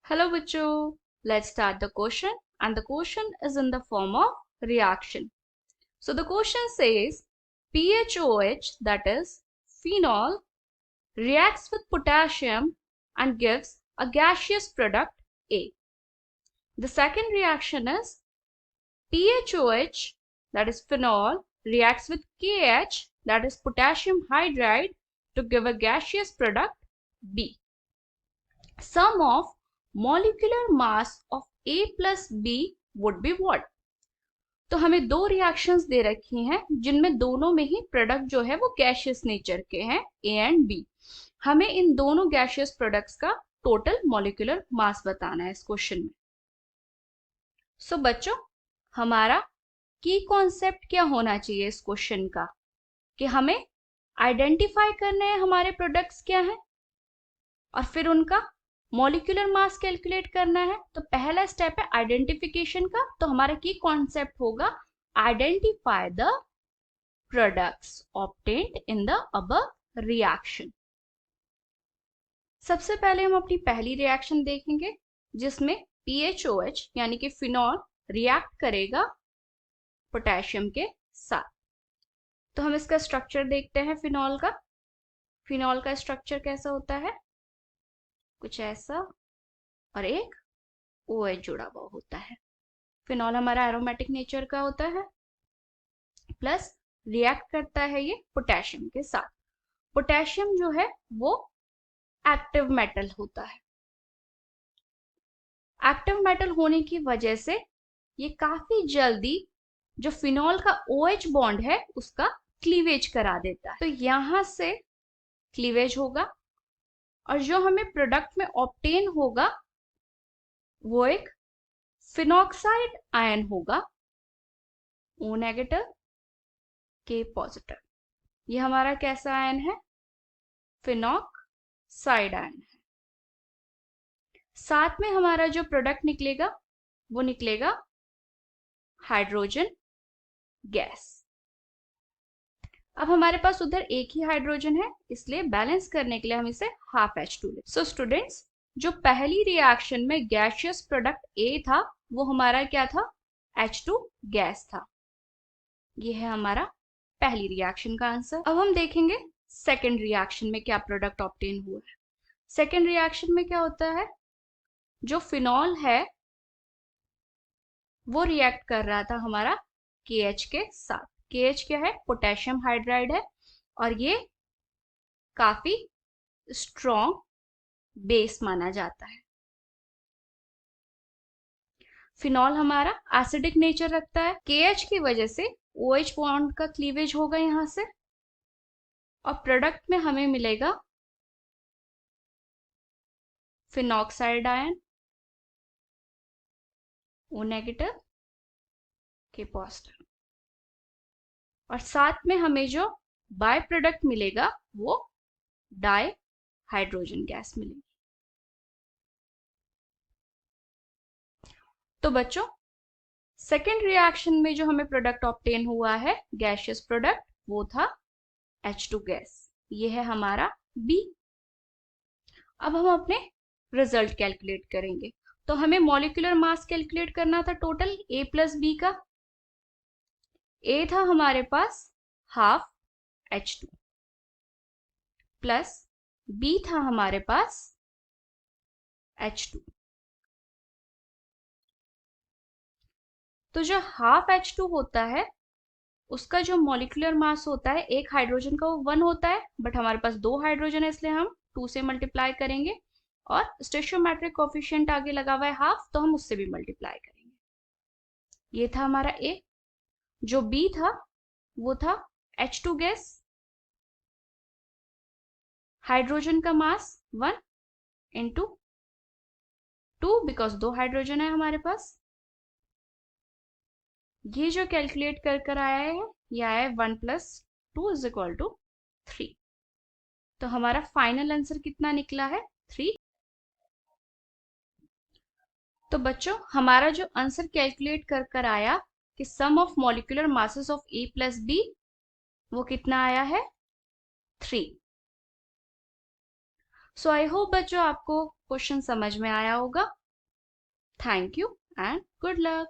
Hello bachcho, let's start the question and the question is in the form of reaction. So the question says PHOH, that is phenol, reacts with potassium and gives a gaseous product A. The second reaction is PHOH, that is phenol, reacts with KH, that is potassium hydride, to give a gaseous product B. Sum of molecular mass of A plus B would be what? तो हमें दो reactions दे रखी हैं जिनमें दोनों में ही product जो है वो गैशियस नेचर के हैं ए एंड बी। हमें इन दोनों गैशियस प्रोडक्ट्स का टोटल मॉलिक्यूलर मास बताना है इस क्वेश्चन में। सो बच्चों, हमारा की कॉन्सेप्ट क्या होना चाहिए इस क्वेश्चन का कि हमें आइडेंटिफाई करना है हमारे प्रोडक्ट्स क्या हैं और फिर उनका मॉलिक्यूलर मास कैलकुलेट करना है। तो पहला स्टेप है आइडेंटिफिकेशन का, तो हमारा की कॉन्सेप्ट होगा identify the products obtained in the above reaction. सबसे पहले हम अपनी पहली रिएक्शन देखेंगे जिसमें PHOH यानी कि फिनॉल रिएक्ट करेगा पोटेशियम के साथ। तो हम इसका स्ट्रक्चर देखते हैं फिनॉल का। फिनॉल का स्ट्रक्चर कैसा होता है? कुछ ऐसा, और एक OH जुड़ा हुआ होता है। फिनॉल हमारा एरोमेटिक नेचर का होता है, प्लस रिएक्ट करता है ये पोटेशियम के साथ। पोटेशियम जो है वो एक्टिव मेटल होता है। एक्टिव मेटल होने की वजह से ये काफी जल्दी जो फिनॉल का OH बॉन्ड है उसका क्लीवेज करा देता है। तो यहां से क्लीवेज होगा और जो हमें प्रोडक्ट में ऑब्टेन होगा वो एक फिनॉक्साइड आयन होगा, O नेगेटिव K पॉजिटिव। ये हमारा कैसा आयन है? फिनॉक्साइड आयन है। साथ में हमारा जो प्रोडक्ट निकलेगा वो निकलेगा हाइड्रोजन गैस। अब हमारे पास उधर एक ही हाइड्रोजन है, इसलिए बैलेंस करने के लिए हम इसे हाफ H2 लेते हैं। सो स्टूडेंट्स, जो पहली रिएक्शन में गैसियस प्रोडक्ट A था वो हमारा क्या था? H2 गैस था। ये है हमारा पहली रिएक्शन का आंसर। अब हम देखेंगे सेकेंड रिएक्शन में क्या प्रोडक्ट ऑब्टेन हुआ है। सेकेंड रिएक्शन में क्या होता है? जो फिनॉल है वो रिएक्ट कर रहा था हमारा KH के साथ। KH क्या है? पोटेशियम हाइड्राइड है और ये काफी स्ट्रॉन्ग बेस माना जाता है। फिनॉल हमारा एसिडिक नेचर रखता है। KH की वजह से OH बॉन्ड का क्लीवेज होगा यहां से और प्रोडक्ट में हमें मिलेगा phenoxide ion, O negative K positive, और साथ में हमें जो बाय प्रोडक्ट मिलेगा वो डाई हाइड्रोजन गैस मिलेगी। तो बच्चों, सेकेंड रिएक्शन में जो हमें प्रोडक्ट ऑब्टेन हुआ है गैसियस प्रोडक्ट वो था H2 गैस। ये है हमारा B। अब हम अपने रिजल्ट कैलकुलेट करेंगे। तो हमें मॉलिक्यूलर मास कैलकुलेट करना था टोटल A प्लस B का। A था हमारे पास हाफ H2 प्लस B था हमारे पास H2। तो जो हाफ H2 होता है उसका जो मॉलिक्यूलर मास होता है एक हाइड्रोजन का वो 1 होता है, बट हमारे पास 2 हाइड्रोजन है इसलिए हम 2 से मल्टीप्लाई करेंगे और स्टोइचियोमेट्रिक कोएफिशिएंट आगे लगा हुआ है हाफ, तो हम उससे भी मल्टीप्लाई करेंगे। ये था हमारा A। जो B था वो था H2 गैस, हाइड्रोजन का मास 1 इंटू 2 बिकॉज 2 हाइड्रोजन है हमारे पास। ये जो कैलकुलेट कर आया है ये आया है 1 प्लस 2 इज इक्वल टू 3। तो हमारा फाइनल आंसर कितना निकला है? 3। तो बच्चों, हमारा जो आंसर कैलकुलेट कर आया कि sum of molecular masses of A plus B वो कितना आया है? 3। सो आई होप बच्चों आपको क्वेश्चन समझ में आया होगा। Thank you and good luck.